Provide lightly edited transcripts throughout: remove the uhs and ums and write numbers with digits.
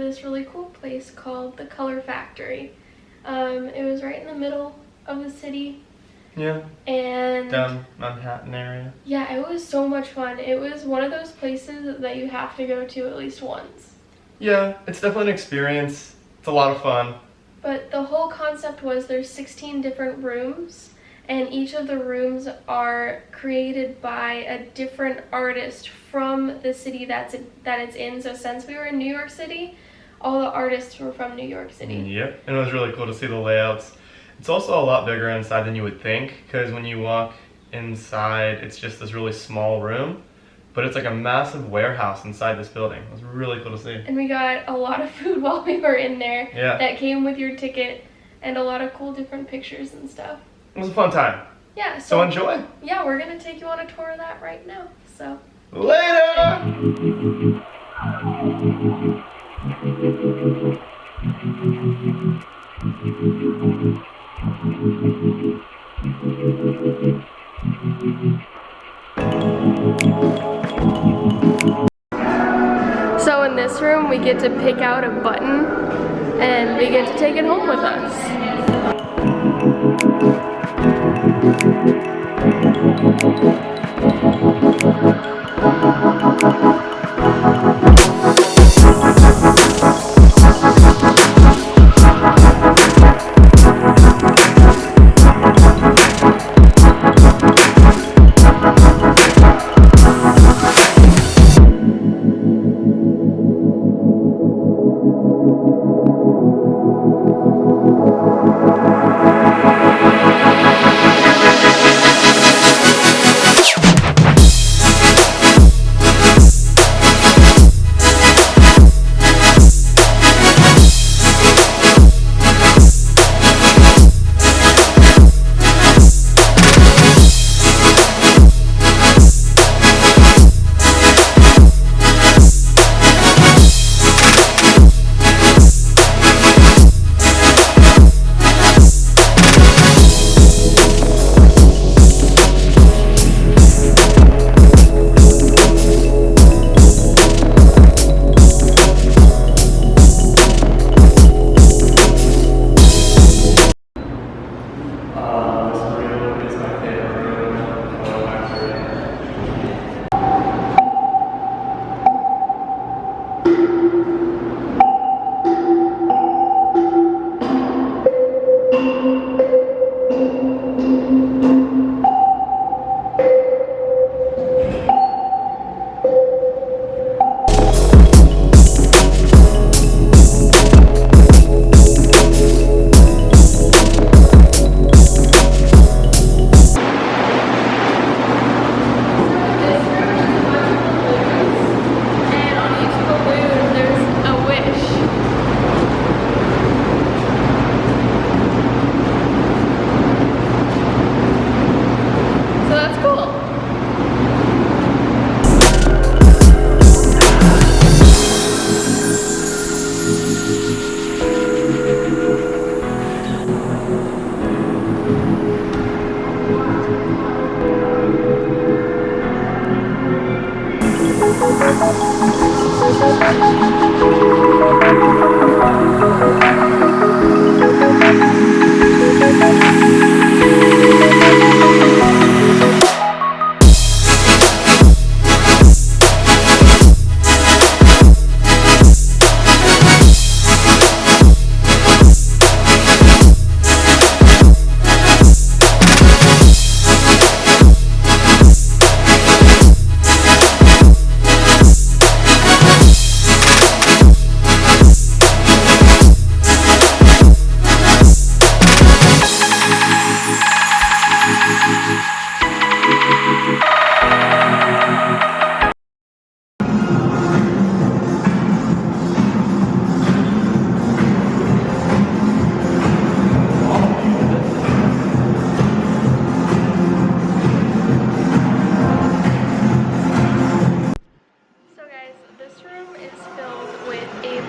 this really cool place called the Color Factory. It was right in the middle of the city. Yeah. And down Manhattan area. Yeah, it was so much fun. It was one of those places that you have to go to at least once. Yeah, it's definitely an experience. It's a lot of fun. But the whole concept was there's 16 different rooms, and each of the rooms are created by a different artist from the city that it's in. So since we were in New York City, all the artists were from New York City. Yep, and it was really cool to see the layouts. It's also a lot bigger inside than you would think, because when you walk inside, it's just this really small room, but it's like a massive warehouse inside this building. It was really cool to see. And we got a lot of food while we were in there. Yeah. That came with your ticket, and a lot of cool different pictures and stuff. It was a fun time. Yeah. So enjoy. Yeah, we're gonna take you on a tour of that right now. So. Later! So in this room we get to pick out a button and we get to take it home with us.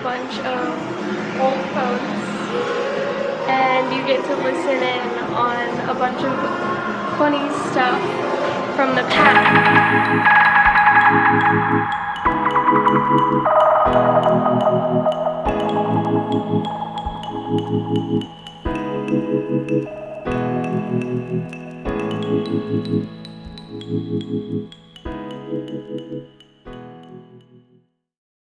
bunch of old phones, and you get to listen in on a bunch of funny stuff from the past.